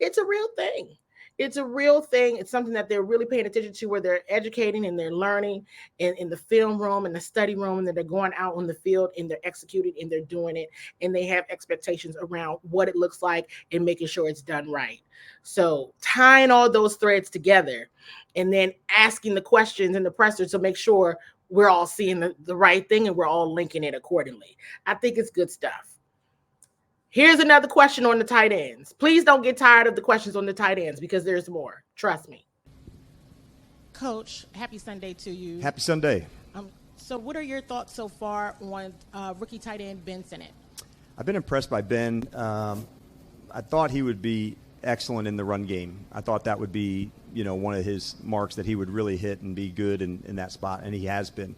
It's a real thing. It's a real thing. It's something that they're really paying attention to, where they're educating and they're learning in the film room and the study room, and that they're going out on the field and they're executing and they're doing it, and they have expectations around what it looks like and making sure it's done right. So tying all those threads together and then asking the questions in the presser to make sure we're all seeing the right thing and we're all linking it accordingly. I think it's good stuff. Here's another question on the tight ends. Please don't get tired of the questions on the tight ends, because there's more. Trust me. Coach, happy Sunday to you. Happy Sunday. So what are your thoughts so far on rookie tight end Ben Sinnott? I've been impressed by Ben. I thought he would be excellent in the run game. I thought that would be, one of his marks, that he would really hit and be good in that spot, and he has been.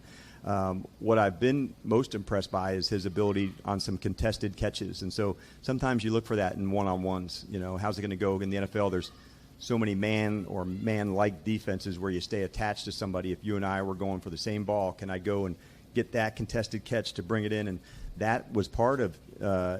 What I've been most impressed by is his ability on some contested catches. And so sometimes you look for that in one-on-ones. How's it going to go in the NFL? There's so many man or man-like defenses where you stay attached to somebody. If you and I were going for the same ball, can I go and get that contested catch to bring it in? And that was part of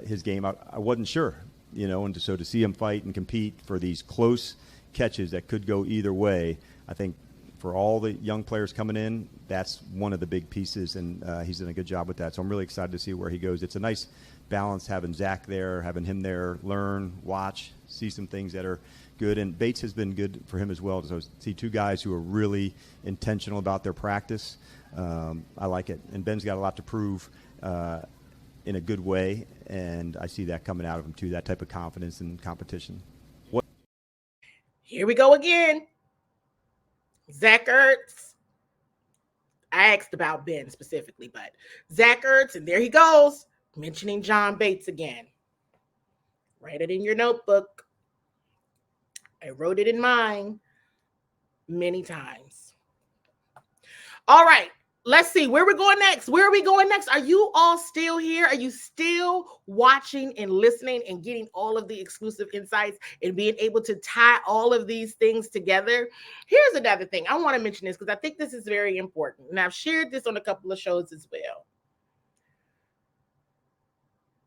his game. I wasn't sure, and so to see him fight and compete for these close catches that could go either way, I think for all the young players coming in, that's one of the big pieces, and he's done a good job with that. So I'm really excited to see where he goes. It's a nice balance having Zach there, having him there, learn, watch, see some things that are good. And Bates has been good for him as well. So see two guys who are really intentional about their practice. I like it. And Ben's got a lot to prove in a good way, and I see that coming out of him too, that type of confidence and competition. Here we go again. Zach Ertz. I asked about Ben specifically, but Zach Ertz, and there he goes, mentioning John Bates again. Write it in your notebook. I wrote it in mine many times. All right, let's see where we're going next. Where are we going next? Are you all still here? Are you still watching and listening and getting all of the exclusive insights and being able to tie all of these things together? Here's another thing. I want to mention this because I think this is very important. And I've shared this on a couple of shows as well.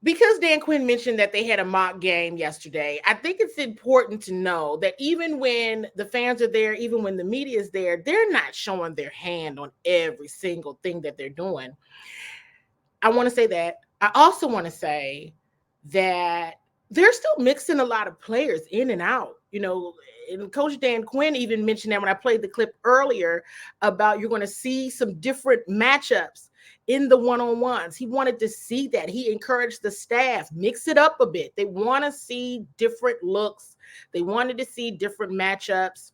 Because Dan Quinn mentioned that they had a mock game yesterday, I think it's important to know that even when the fans are there, even when the media is there, they're not showing their hand on every single thing that they're doing. I want to say that. I also want to say that they're still mixing a lot of players in and out. And Coach Dan Quinn even mentioned that when I played the clip earlier about you're going to see some different matchups in the one-on-ones. He wanted to see that. He encouraged the staff, mix it up a bit. They want to see different looks. They wanted to see different matchups.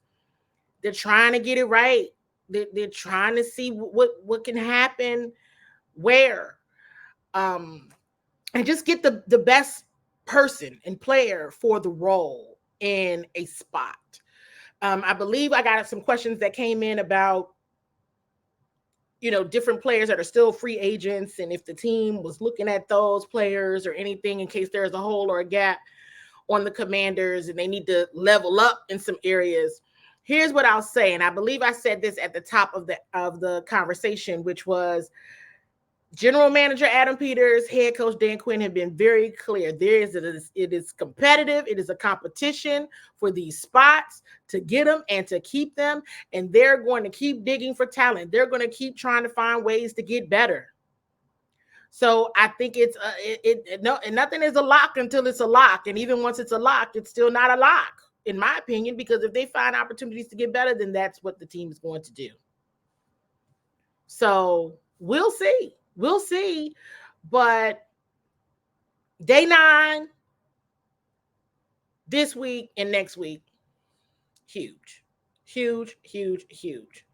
They're trying to get it right. They're trying to see what can happen where. And just get the best person and player for the role in a spot. I believe I got some questions that came in about different players that are still free agents, and if the team was looking at those players or anything in case there's a hole or a gap on the Commanders and they need to level up in some areas. Here's what I'll say, and I believe I said this at the top of the conversation, which was General Manager Adam Peters, Head Coach Dan Quinn have been very clear. It is competitive. It is a competition for these spots to get them and to keep them. And they're going to keep digging for talent. They're going to keep trying to find ways to get better. So I think nothing is a lock until it's a lock. And even once it's a lock, it's still not a lock, in my opinion, because if they find opportunities to get better, then that's what the team is going to do. So we'll see. We'll see. But day 9, this week and next week, huge, huge, huge, huge.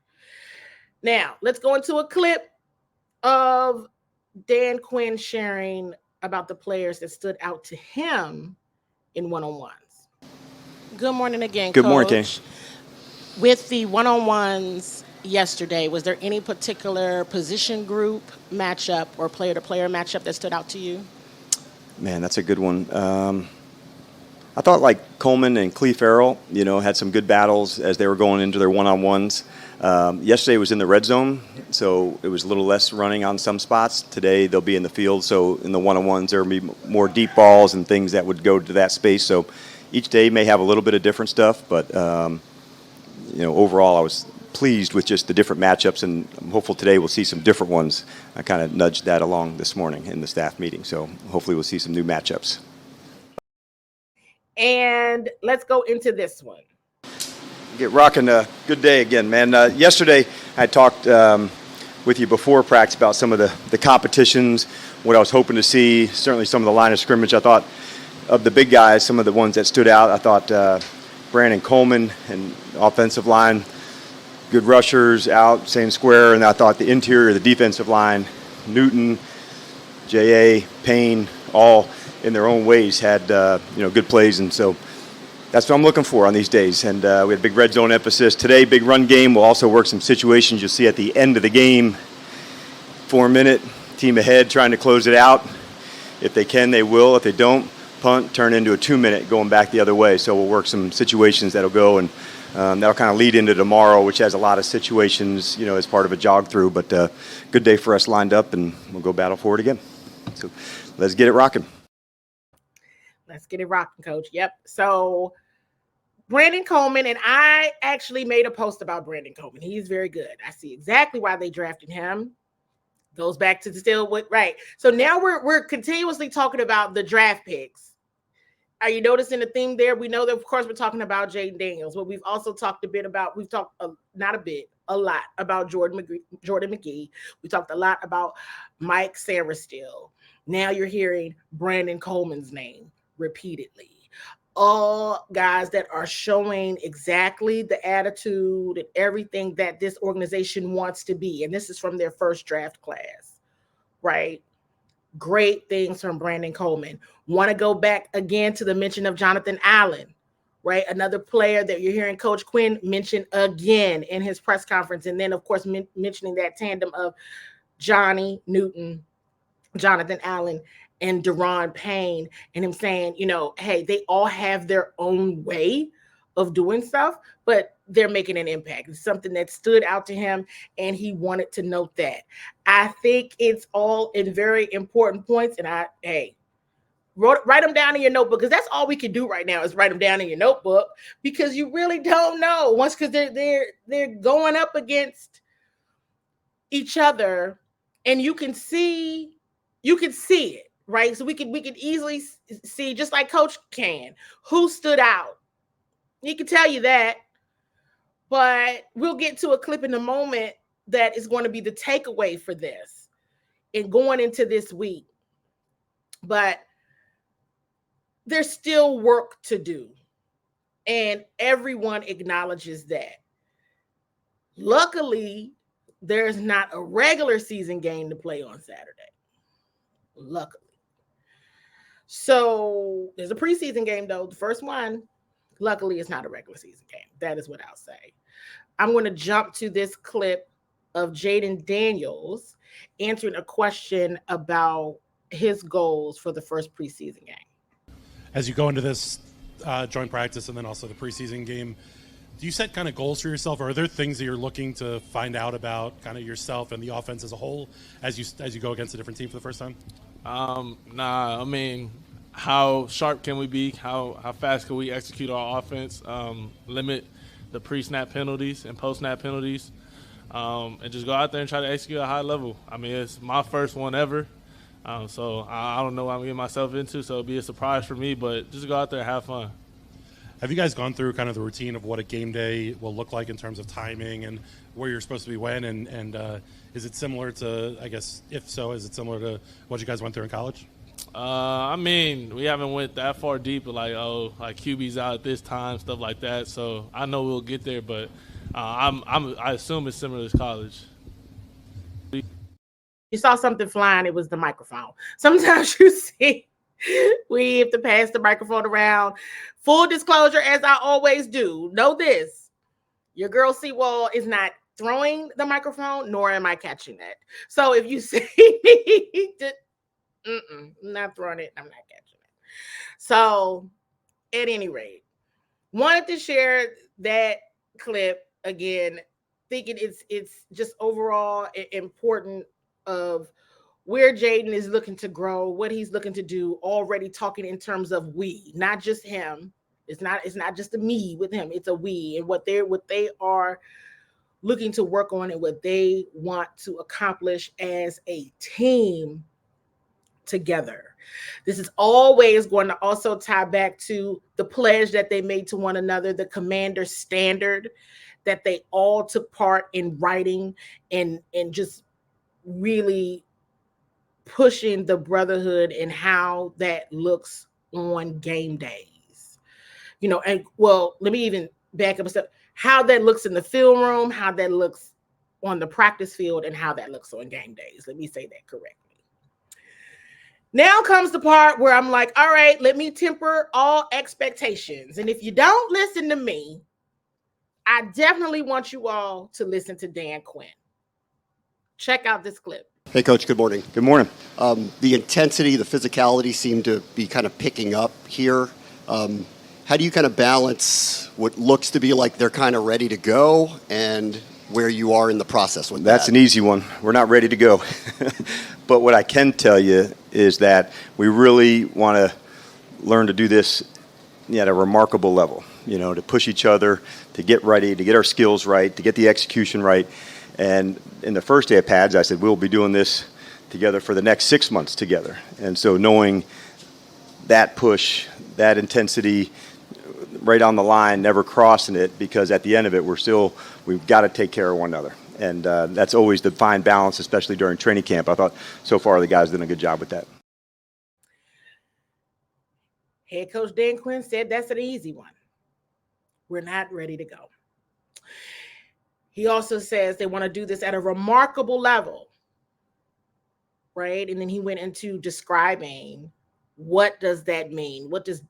Now, let's go into a clip of Dan Quinn sharing about the players that stood out to him in one-on-ones. Good morning again, Good Coach. morning, King. With the one-on-ones yesterday, was there any particular position group matchup or player-to-player matchup that stood out to you? Man, that's a good one. I thought like Coleman and Cleve Farrell, had some good battles as they were going into their one-on-ones. Yesterday was in the red zone, so it was a little less running on some spots. Today they'll be in the field, so in the one-on-ones there will be more deep balls and things that would go to that space. So, each day may have a little bit of different stuff, but overall I was pleased with just the different matchups, and I'm hopeful today we'll see some different ones. I kind of nudged that along this morning in the staff meeting, so hopefully we'll see some new matchups. And let's go into this one. Get rocking. Good day again, man. Yesterday I talked with you before practice about some of the competitions, what I was hoping to see, certainly some of the line of scrimmage. I thought of the big guys, some of the ones that stood out. I thought Brandon Coleman and offensive line, good rushers out, same square, and I thought the interior, the defensive line, Newton, J.A., Payne, all in their own ways had good plays, and so that's what I'm looking for on these days. And we had a big red zone emphasis today, big run game. We'll also work some situations you'll see at the end of the game, 4-minute, team ahead trying to close it out. If they can, they will. If they don't, punt, turn into a 2-minute going back the other way. So we'll work some situations that'll go, and that'll kind of lead into tomorrow, which has a lot of situations, as part of a jog through. But good day for us lined up, and we'll go battle for it again. So let's get it rocking. Let's get it rocking, Coach. Yep. So Brandon Coleman, and I actually made a post about Brandon Coleman. He's very good. I see exactly why they drafted him. Goes back to the Stillwood, right? So now we're continuously talking about the draft picks. Are you noticing the theme there? We know that, of course, we're talking about Jaden Daniels, but we've also talked a lot about Jordan McGee. We talked a lot about Mike Sainristil. Now you're hearing Brandon Coleman's name repeatedly. All guys that are showing exactly the attitude and everything that this organization wants to be. And this is from their first draft class, right? Great things from Brandon Coleman. Want to go back again to the mention of Jonathan Allen, right? Another player that you're hearing Coach Quinn mention again in his press conference. And then, of course, mentioning that tandem of Johnny Newton, Jonathan Allen, and Deron Payne, and him saying, hey, they all have their own way of doing stuff, but they're making an impact. It's something that stood out to him, and he wanted to note that. I think it's all in very important points, and write them down in your notebook, because that's all we can do right now is write them down in your notebook, because you really don't know once, because they're going up against each other, and you can see it. Right. So we can easily see, just like Coach can, who stood out. He can tell you that, but we'll get to a clip in a moment that is going to be the takeaway for this and going into this week. But there's still work to do, and everyone acknowledges that. Luckily, there's not a regular season game to play on Saturday. Luckily. So there's a preseason game, though. The first one, luckily, it's not a regular season game. That is what I'll say. I'm going to jump to this clip of Jaden Daniels answering a question about his goals for the first preseason game. As you go into this joint practice and then also the preseason game, do you set kind of goals for yourself, or are there things that you're looking to find out about kind of yourself and the offense as a whole as you go against a different team for the first time? I mean, how sharp can we be? How fast can we execute our offense? Limit the pre-snap penalties and post-snap penalties, and just go out there and try to execute at a high level. I mean, it's my first one ever, so I don't know what I'm getting myself into, so it'll be a surprise for me, but just go out there and have fun. Have you guys gone through kind of the routine of what a game day will look like in terms of timing and where you're supposed to be when? And is it similar to, I guess, if so, is it similar to what you guys went through in college? I mean, we haven't went that far deep, but like QB's out at this time, stuff like that. So I know we'll get there, but I assume it's similar to college. You saw something flying, it was the microphone. Sometimes you see we have to pass the microphone around. Full disclosure, as I always do, know this: your girl CWall is not throwing the microphone, nor am I catching it. So if you see me, I'm not throwing it, I'm not catching it. So at any rate, wanted to share that clip again, thinking it's just overall important of where Jaden is looking to grow, what he's looking to do, already talking in terms of we, not just him. It's not just a me with him. It's a we, and what they are looking to work on and what they want to accomplish as a team together. This is always going to also tie back to the pledge that they made to one another, the commander standard that they all took part in writing and just really pushing the brotherhood and how that looks on game days. And well, let me even back up a step. How that looks in the film room, how that looks on the practice field, and how that looks on game days. Let me say that correctly. Now comes the part where I'm like, all right, let me temper all expectations. And if you don't listen to me, I definitely want you all to listen to Dan Quinn. Check out this clip. Hey, Coach, good morning. Good morning. The intensity, the physicality seem to be kind of picking up here. How do you kind of balance what looks to be like they're kind of ready to go and where you are in the process with that? That's an easy one. We're not ready to go. But what I can tell you is that we really want to learn to do this at a remarkable level, to push each other, to get ready, to get our skills right, to get the execution right. And in the first day of pads, I said, we'll be doing this together for the next 6 months together. And so knowing that push, that intensity right on the line, never crossing it, because at the end of it, we've got to take care of one another. And that's always the fine balance, especially during training camp. I thought so far the guys did a good job with that. Head coach Dan Quinn said that's an easy one. We're not ready to go. He also says they want to do this at a remarkable level, right? And then he went into describing what does that mean? What does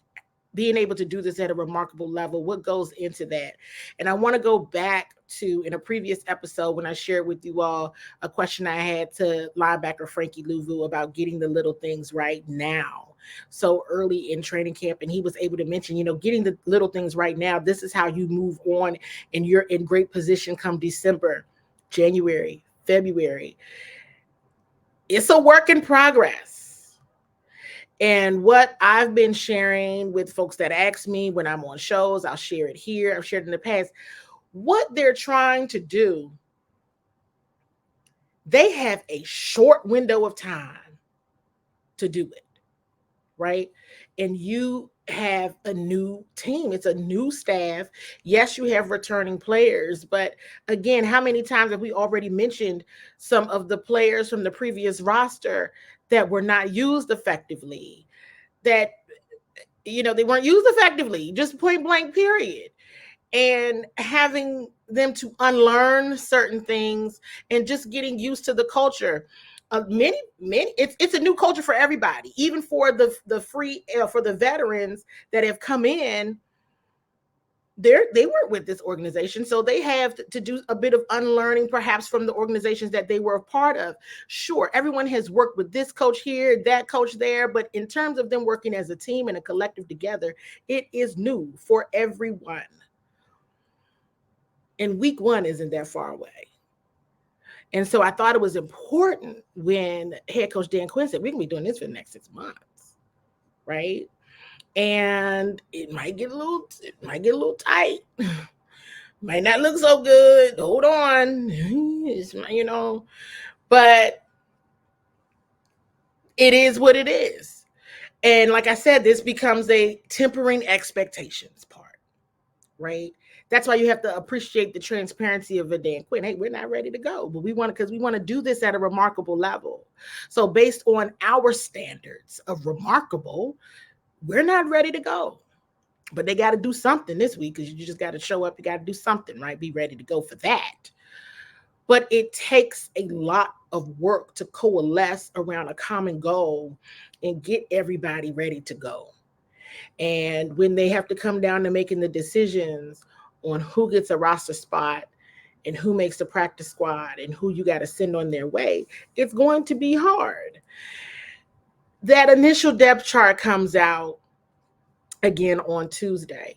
being able to do this at a remarkable level, what goes into that? And I want to go back to, in a previous episode, when I shared with you all a question I had to linebacker Frankie Louvu about getting the little things right now, so early in training camp. And he was able to mention, getting the little things right now, this is how you move on and you're in great position come December, January, February. It's a work in progress. And what I've been sharing with folks that ask me when I'm on shows, I'll share it here, I've shared in the past, what they're trying to do, they have a short window of time to do it, right? And you have a new team. It's a new staff. Yes, you have returning players, but again, how many times have we already mentioned some of the players from the previous roster that were not used effectively, that, they weren't used effectively, just point blank period. And having them to unlearn certain things and just getting used to the culture. Many, it's a new culture for everybody, even for the free, for the veterans that have come in. They weren't with this organization, so they have to do a bit of unlearning, perhaps from the organizations that they were a part of. Sure, everyone has worked with this coach here, that coach there, but in terms of them working as a team and a collective together, it is new for everyone. And week 1 isn't that far away. And so I thought it was important when head coach Dan Quinn said, we're going to be doing this for the next 6 months, right? And it might get a little tight. Might not look so good. Hold on. But it is what it is. And like I said, this becomes a tempering expectations part, right? That's why you have to appreciate the transparency of a Dan Quinn. Hey, we're not ready to go, but we want to do this at a remarkable level. So based on our standards of remarkable, we're not ready to go, but they got to do something this week, because you just got to show up. You got to do something, right? Be ready to go for that. But it takes a lot of work to coalesce around a common goal and get everybody ready to go. And when they have to come down to making the decisions on who gets a roster spot and who makes the practice squad and who you got to send on their way, it's going to be hard. That initial depth chart comes out again on Tuesday.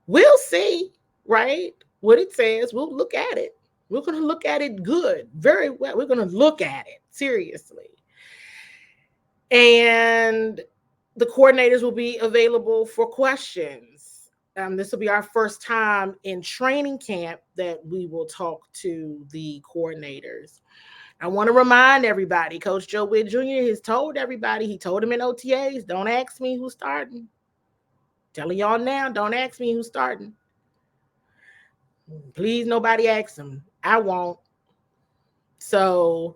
We'll see, right, what it says. We'll look at it. We're going to look at it good, very well. We're going to look at it seriously. And the coordinators will be available for questions This will be our first time in training camp that we will talk to the coordinators. I want to remind everybody, Coach Joe Witt Jr. has told everybody, he told him in OTAs, don't ask me who's starting. Telling y'all now, don't ask me who's starting. Please, nobody ask him. I won't. So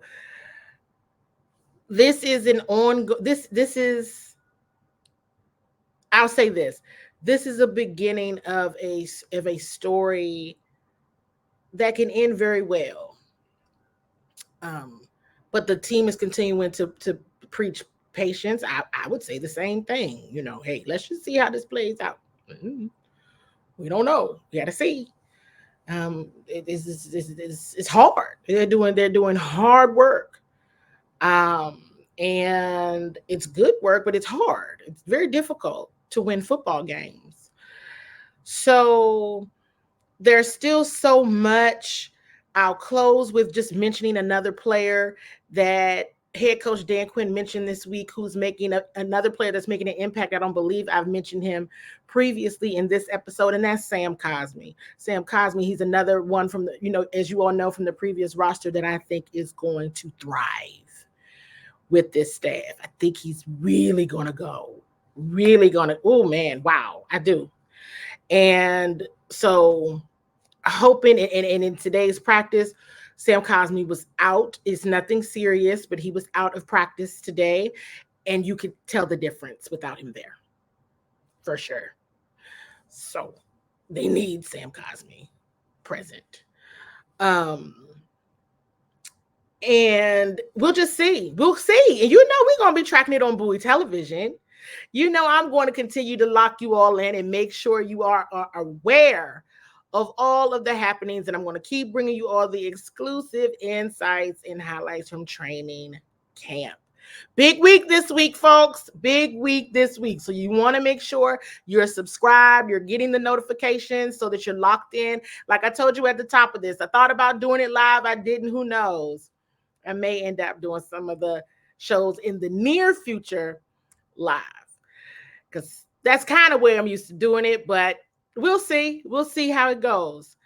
this is an ongoing, this is, I'll say this. This is a beginning of a story that can end very well. But the team is continuing to preach patience. I would say the same thing. You know, hey, let's just see how this plays out. We don't know. We got to see. It's hard. They're doing hard work. And it's good work, but it's hard. It's very difficult to win football games. So there's still so much. I'll close with just mentioning another player that head coach Dan Quinn mentioned this week, who's making another player that's making an impact. I don't believe I've mentioned him previously in this episode, and that's Sam Cosmi. Sam Cosmi, he's another one from the, you know, as you all know from the previous roster, that I think is going to thrive with this staff. I think he's really going to go. Really going to, oh man, wow, I do. And so hoping, and in today's practice, Sam Cosmi was out. It's nothing serious, but he was out of practice today, and you could tell the difference without him there, for sure. So they need Sam Cosmi present. And we'll just see. We'll see. And you know we're going to be tracking it on Bowie Television. You know I'm going to continue to lock you all in and make sure you are aware of all of the happenings. And I'm going to keep bringing you all the exclusive insights and highlights from training camp. Big week this week, folks. Big week this week. So you want to make sure you're subscribed, you're getting the notifications so that you're locked in. Like I told you at the top of this, I thought about doing it live. I didn't. Who knows? I may end up doing some of the shows in the near future live, because that's kind of where I'm used to doing it, but we'll see. We'll see how it goes.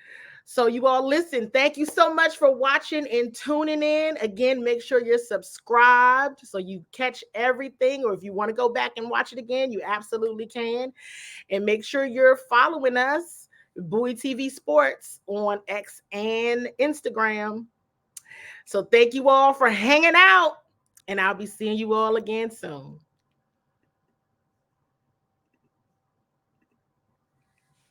So you all listen, thank you so much for watching and tuning in. Again, make sure you're subscribed so you catch everything, or if you want to go back and watch it again, you absolutely can. And make sure you're following us, Bowie TV Sports, on X and Instagram. So thank you all for hanging out, and I'll be seeing you all again soon.